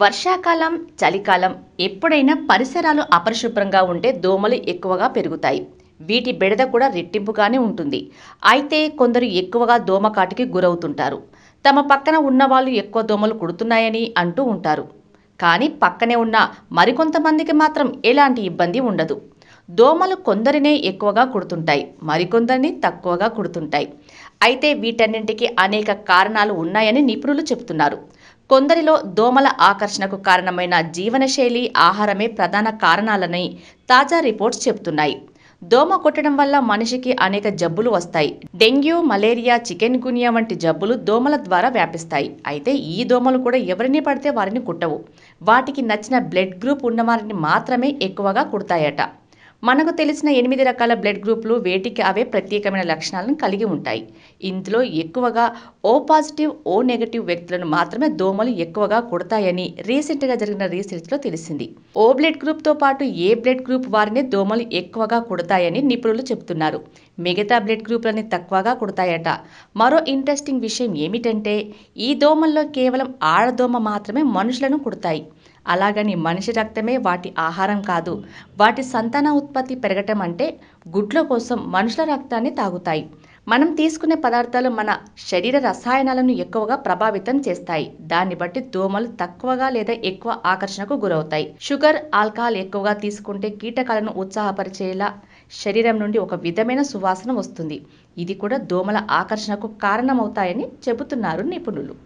వర్షాకాలం, చలికాలం ఎప్పుడైనా పరిసరాలు అపరిశుభ్రంగా ఉంటే దోమలు ఎక్కువగా పెరుగుతాయి. వీటి బెడద కూడా రెట్టింపుగానే ఉంటుంది. అయితే కొందరు ఎక్కువగా దోమకాటుకి గురవుతుంటారు. తమ పక్కన ఉన్నవాళ్ళు ఎక్కువ దోమలు కుడుతున్నాయని అంటూ ఉంటారు. కానీ పక్కనే ఉన్న మరికొంతమందికి మాత్రం ఎలాంటి ఇబ్బంది ఉండదు. దోమలు కొందరినే ఎక్కువగా కుడుతుంటాయి, మరికొందరిని తక్కువగా కుడుతుంటాయి. అయితే వీటన్నింటికి అనేక కారణాలు ఉన్నాయని నిపుణులు చెబుతున్నారు. కొందరిలో దోమల ఆకర్షణకు కారణమైన జీవనశైలి, ఆహారమే ప్రధాన కారణాలని తాజా రిపోర్ట్స్ చెబుతున్నాయి. దోమ కొట్టడం వల్ల మనిషికి అనేక జబ్బులు వస్తాయి. డెంగ్యూ, మలేరియా, చికెన్ గున్యా వంటి జబ్బులు దోమల ద్వారా వ్యాపిస్తాయి. అయితే ఈ దోమలు కూడా ఎవరిని పడితే వారిని కుట్టవు. వాటికి నచ్చిన బ్లడ్ గ్రూప్ ఉన్నవారిని మాత్రమే ఎక్కువగా కుడతాయట. మనకు తెలిసిన 8 రకాల బ్లడ్ గ్రూపులు వేటికి అవే ప్రత్యేకమైన లక్షణాలను కలిగి ఉంటాయి. ఇందులో ఎక్కువగా ఓ పాజిటివ్, ఓ నెగటివ్ వ్యక్తులను మాత్రమే దోమలు ఎక్కువగా కుడతాయని రీసెంట్గా జరిగిన రీసెర్చ్లో తెలిసింది. ఓ బ్లడ్ గ్రూప్తో పాటు ఏ బ్లడ్ గ్రూప్ వారిని దోమలు ఎక్కువగా కుడతాయని నిపుణులు చెబుతున్నారు. మిగతా బ్లడ్ గ్రూపులని తక్కువగా కుడతాయట. మరో ఇంట్రెస్టింగ్ విషయం ఏమిటంటే ఈ దోమల్లో కేవలం ఆడదోమ మాత్రమే మనుషులను కుడతాయి. అలాగని మనిషి రక్తమే వాటి ఆహారం కాదు. వాటి సంతాన ఉత్పత్తి పెరగటం అంటే గుడ్ల కోసం మనుషుల రక్తాన్ని తాగుతాయి. మనం తీసుకునే పదార్థాలు మన శరీర రసాయనాలను ఎక్కువగా ప్రభావితం చేస్తాయి. దాన్ని బట్టి దోమలు తక్కువగా లేదా ఎక్కువ ఆకర్షణకు గురవుతాయి. షుగర్, ఆల్కహాల్ ఎక్కువగా తీసుకుంటే కీటకాలను ఉత్సాహపరిచేలా శరీరం నుండి ఒక విధమైన సువాసన వస్తుంది. ఇది కూడా దోమల ఆకర్షణకు కారణమవుతాయని చెబుతున్నారు నిపుణులు.